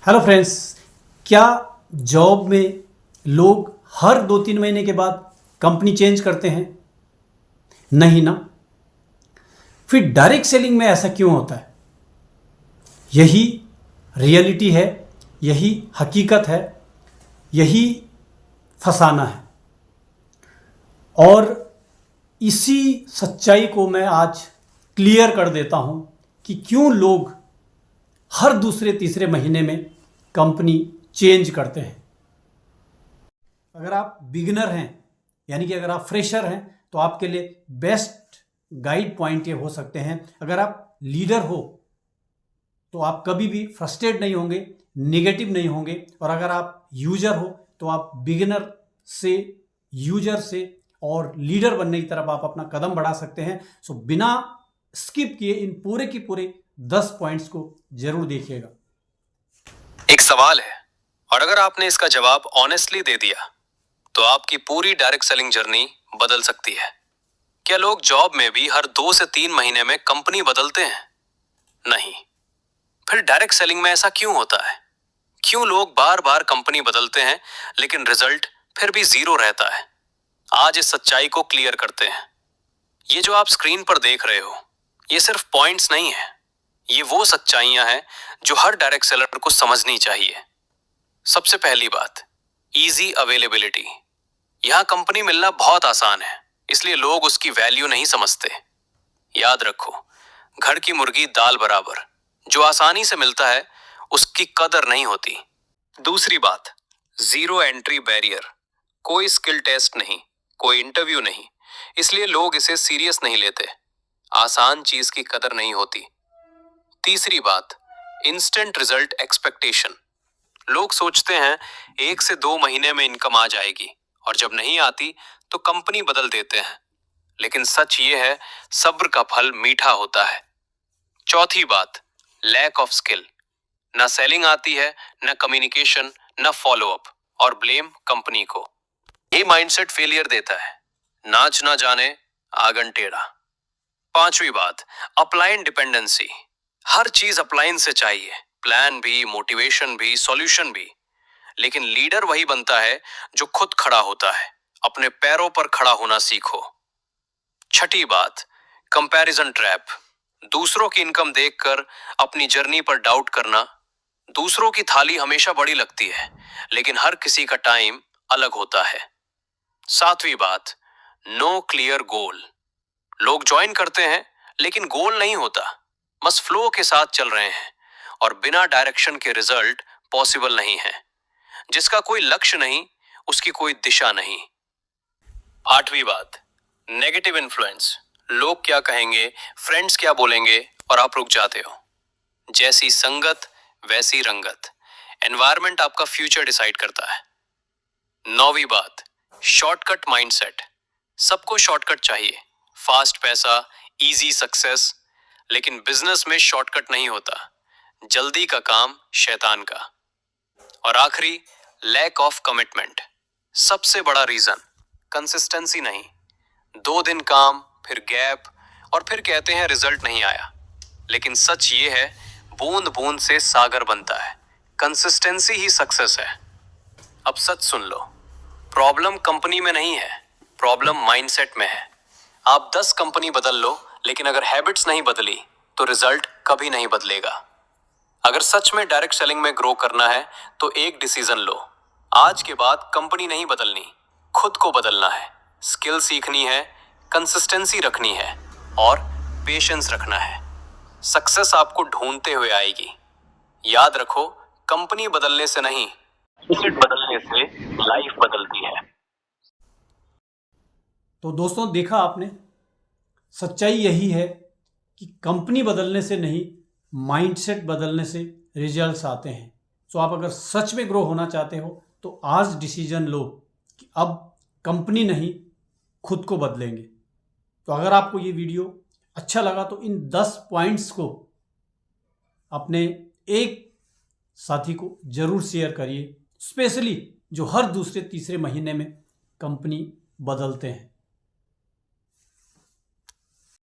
Hello friends, क्या job में लोग हर 2-3 महीने के बाद कंपनी चेंज करते हैं? नहीं ना। फिर डायरेक्ट सेलिंग में ऐसा क्यों होता है? यही रियलिटी है, यही हकीकत है, यही फसाना है। और इसी सच्चाई को मैं आज क्लियर कर देता हूं कि क्यों लोग हर दूसरे तीसरे महीने में कंपनी चेंज करते हैं। अगर आप बिगिनर हैं, यानी कि अगर आप फ्रेशर हैं, तो आपके लिए बेस्ट गाइड पॉइंट ये हो सकते हैं। अगर आप लीडर हो तो आप कभी भी फ्रस्ट्रेट नहीं होंगे, नेगेटिव नहीं होंगे। और अगर आप यूजर हो तो आप बिगिनर से यूजर से और लीडर बनने की तरफ आप अपना कदम बढ़ा सकते हैं। सो बिना स्किप किए इन पूरे की पूरे 10 पॉइंट्स को जरूर देखिएगा। एक सवाल है, और अगर आपने इसका जवाब ऑनेस्टली दे दिया तो आपकी पूरी डायरेक्ट सेलिंग जर्नी बदल सकती है। क्या लोग जॉब में भी हर 2 से 3 महीने में कंपनी बदलते हैं? नहीं। फिर डायरेक्ट सेलिंग में ऐसा क्यों होता है? क्यों लोग बार बार कंपनी बदलते हैं लेकिन रिजल्ट फिर भी जीरो रहता है? आज इस सच्चाई को क्लियर करते हैं। ये जो आप स्क्रीन पर देख रहे हो, ये सिर्फ पॉइंट्स नहीं है, ये वो सच्चाइयां हैं जो हर डायरेक्ट सेलर को समझनी चाहिए। सबसे पहली बात, इजी अवेलेबिलिटी। यहां कंपनी मिलना बहुत आसान है, इसलिए लोग उसकी वैल्यू नहीं समझते। याद रखो, घर की मुर्गी दाल बराबर। जो आसानी से मिलता है उसकी कदर नहीं होती। दूसरी बात, जीरो एंट्री बैरियर। कोई स्किल टेस्ट नहीं, कोई इंटरव्यू नहीं, इसलिए लोग इसे सीरियस नहीं लेते। आसान चीज की कदर नहीं होती। तीसरी बात, इंस्टेंट रिजल्ट एक्सपेक्टेशन। लोग सोचते हैं 1 से 2 महीने में इनकम आ जाएगी, और जब नहीं आती तो कंपनी बदल देते हैं। लेकिन सच ये है, सब्र का फल मीठा होता है। चौथी बात, लैक ऑफ स्किल। ना सेलिंग आती है, ना कम्युनिकेशन, ना फॉलोअप, और ब्लेम कंपनी को। ये माइंडसेट फेलियर देता है। नाच ना जाने आंगन टेढ़ा। पांचवी बात, अप्लाइन डिपेंडेंसी। हर चीज अप्लाइन से चाहिए, प्लान भी, मोटिवेशन भी, सॉल्यूशन भी। लेकिन लीडर वही बनता है जो खुद खड़ा होता है। अपने पैरों पर खड़ा होना सीखो। छठी बात, कंपैरिजन ट्रैप। दूसरों की इनकम देखकर अपनी जर्नी पर डाउट करना। दूसरों की थाली हमेशा बड़ी लगती है, लेकिन हर किसी का टाइम अलग होता है। सातवीं बात, नो क्लियर गोल। लोग ज्वाइन करते हैं लेकिन गोल नहीं होता, बस फ्लो के साथ चल रहे हैं, और बिना डायरेक्शन के रिजल्ट पॉसिबल नहीं है। जिसका कोई लक्ष्य नहीं, उसकी कोई दिशा नहीं। आठवीं बात, नेगेटिव इन्फ्लुएंस। लोग क्या कहेंगे, फ्रेंड्स क्या बोलेंगे, और आप रुक जाते हो। जैसी संगत वैसी रंगत। एनवायरनमेंट आपका फ्यूचर डिसाइड करता है। नौवीं बात, शॉर्टकट माइंडसेट। सबको शॉर्टकट चाहिए, फास्ट पैसा, इजी सक्सेस। लेकिन बिजनेस में शॉर्टकट नहीं होता। जल्दी का काम शैतान का। और आखिरी, लैक ऑफ कमिटमेंट। सबसे बड़ा रीजन, कंसिस्टेंसी नहीं। 2 दिन काम, फिर गैप, और फिर कहते हैं रिजल्ट नहीं आया। लेकिन सच ये है, बूंद बूंद से सागर बनता है। कंसिस्टेंसी ही सक्सेस है। अब सच सुन लो, प्रॉब्लम कंपनी में नहीं है, प्रॉब्लम माइंडसेट में है। आप 10 कंपनी बदल लो, लेकिन अगर हैबिट्स नहीं बदली तो रिजल्ट कभी नहीं बदलेगा। अगर सच में डायरेक्ट सेलिंग में ग्रो करना है तो एक डिसीजन लो। आज के बाद कंपनी नहीं बदलनी, खुद को बदलना है। स्किल सीखनी है, कंसिस्टेंसी रखनी है, और पेशेंस रखना है। सक्सेस आपको ढूंढते हुए आएगी। याद रखो, कंपनी बदलने से नहीं, उसे बदलने से लाइफ बदलती है। तो दोस्तों, देखा आपने, सच्चाई यही है कि कंपनी बदलने से नहीं, माइंडसेट बदलने से रिजल्ट्स आते हैं। सो आप अगर सच में ग्रो होना चाहते हो तो आज डिसीजन लो कि अब कंपनी नहीं, खुद को बदलेंगे। तो अगर आपको ये वीडियो अच्छा लगा तो इन 10 पॉइंट्स को अपने एक साथी को जरूर शेयर करिए, स्पेशली जो हर दूसरे तीसरे महीने में कंपनी बदलते हैं।